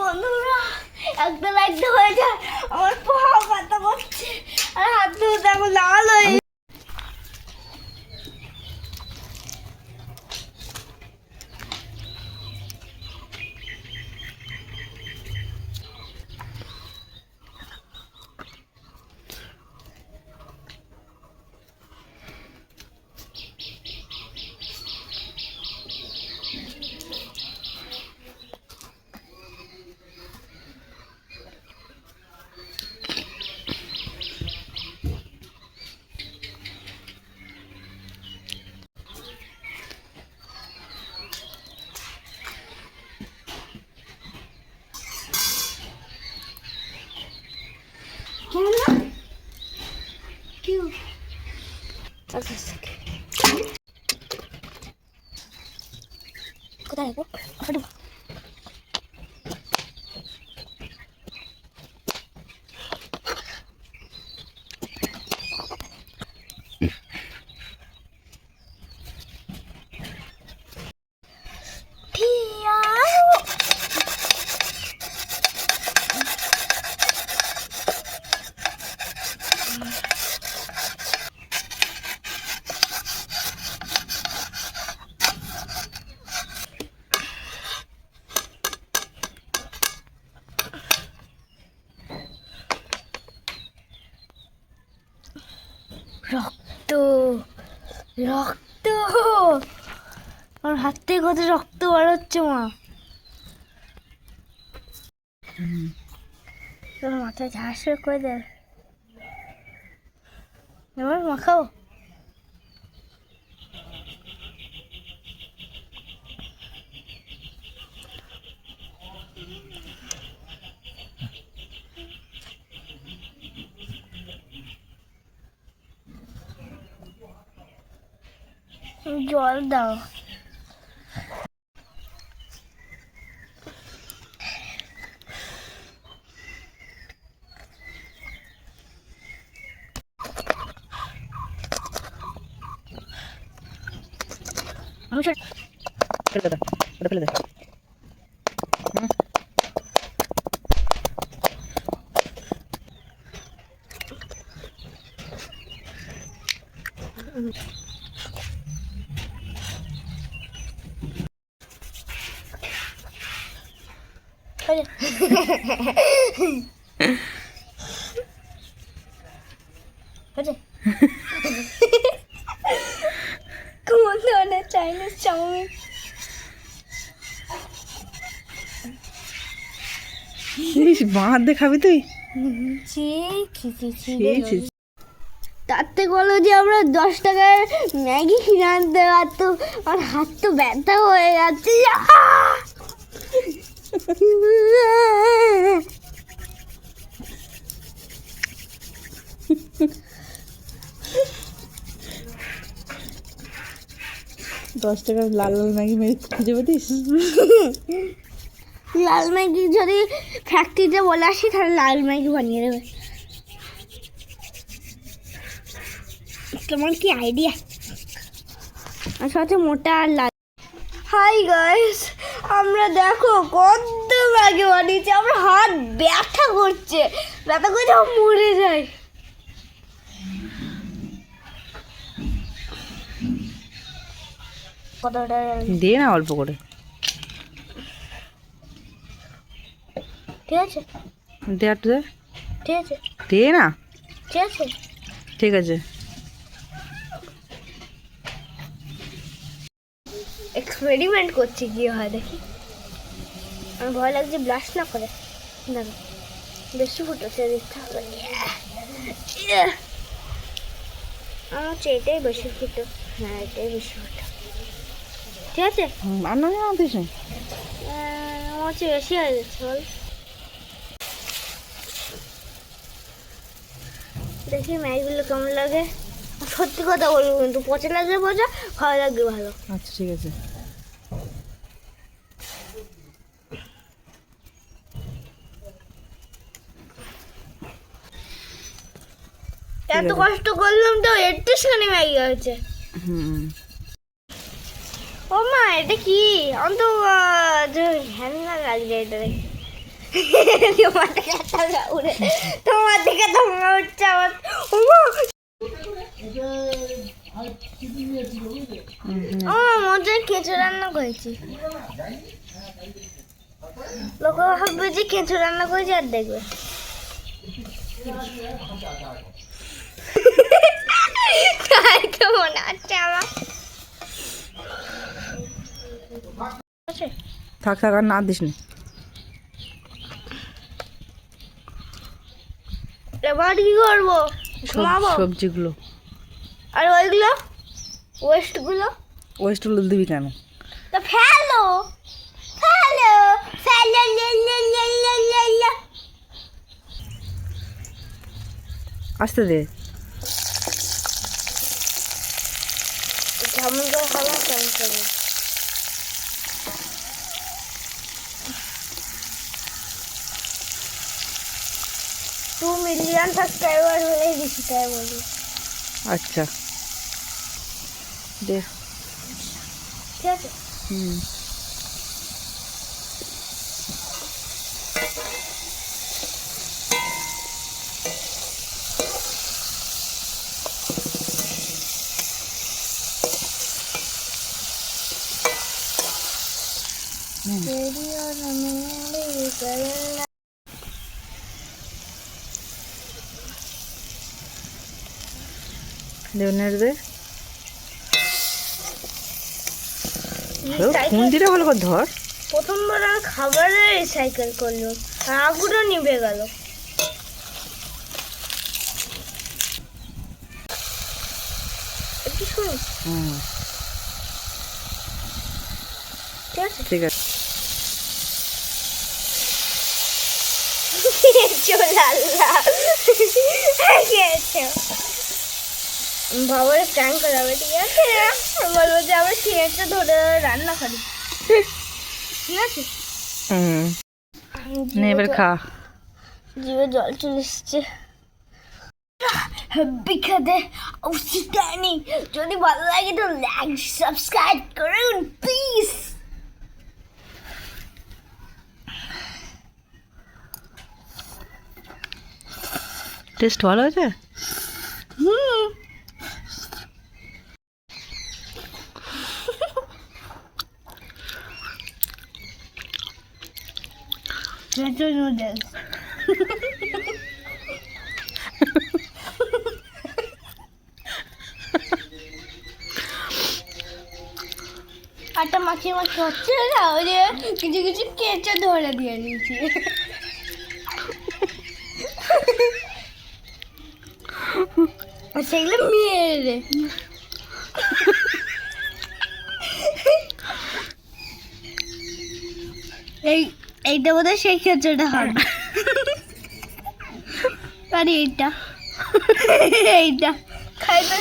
বন্ধুরা একটা লাইট হয়ে যায় আমার পা ব্যথা করছে আর হাত ধরে দেখো লাল হয়ে কোথায় গো রক্ত রক্ত আমার হাত থেকে কত রক্ত বেরোচ্ছে মা তোর মাথায় ঝাঁস করে দে এবার মাখাও জল দাও ফেলে দে ওটা ফেলে দে কোন ধরনের চাইনিজ চাউমিন বাঁ হাত দিয়ে খাবি তুই তার থেকে বলো যে আমরা 10 টাকার ম্যাগি কিনে আনতে পারতো আর হাত তো ব্যথা হয়ে যাচ্ছে 10 টাকার লাল লাল ম্যাগি খুঁজে পেতিস লাল ম্যাগি যদি ফ্যাক্টরিতে বলে আসি তাহলে লাল ম্যাগি বানিয়ে দেবে তোমার কি আইডিয়া সাথে মোটা আর লাল হাই গাইস আমরা দেখো কত ম্যাগি বানিয়েছি আমার হাত ব্যথা করছে মরে যায় কতটা দে না অল্প করে ঠিক আছে দে একটু দে ঠিক আছে দে না ঠিক আছে ঠিক আছে এক্সপেরিমেন্ট করছি কি হয় দেখি আমার ভয় লাগছে ব্লাস্ট না করে দেখো বেশি ফুটেছে দেখতে হবে আমার হচ্ছে এটাই বেশি ফুটো হ্যাঁ এটাই বেশি ফুটো ঠিক আছে রান্না জানাতিস আমার হচ্ছে বেশি হয়ে যাচ্ছে বল দেখি ম্যাগিগুলো কেমন লাগে সত্যি কথা বলবো কিন্তু পচা লাগলে পচা ভালো লাগবে ভালো আচ্ছা ঠিক আছে এত কষ্ট করলাম তো একটুখানি ম্যাগি হয়েছে ও মা এটা কি আমি তো ঘ্যান না লাগছে এটা দেখে তোমার থেকে একটা উড়ে তোমার থেকে তোমরা উঠছে আমার ওমা মজা কেঁচো রান্না করেছি লোক ভাববে যে কেঁচো রান্না করেছি আর দেখবে তাই তো মনে হচ্ছে আমার থাক থাক আর না দিস নি। এবার কি করবো ঘুমাবো সবজিগুলো আর ওইগুলো ওয়েস্টগুলো ওয়েস্টগুলো দিবি কেন? তো ফেলো ফেলো ফেলো আসতে দে। কেমন করে হলো কেমন করে 2 মিলিয়ন সাবস্ক্রাইবার হলেই বেশি তাই বলি আচ্ছা দে। ঠিক আছে হুম দেওনের দে। খুন্তিটা ভালো করে ধর। প্রথমবার আমি খাবারে রিসাইকেল করলাম আর আগুনও নিভে গেল একটু শুনুন হুম ঠিক আছে ঠিক আছে। বাবার প্ল্যান করাবে ঠিক আছে বলবো যে আমরা খেয়েছে ধরে রান্না করি ঠিক আছে হুম নে এবার খা। জিভে জল চলে এসছে হেব্বি খেতে উচিত নেই যদি ভালো লাগে তো লাইক সাবস্ক্রাইব করুন প্লিজ টেস্ট ভালো আছে। হুম Vegetable noodles. আটা মাখিয়ে মাখিয়ে হচ্ছে না ওই যে কিছু কিছু কেঁচো ধরে দিয়ে নিয়েছি সেগুলো মেরে এইটা বোধহয় সেই ক্ষেত্রটা হবে আর এইটা এইটা খাইতে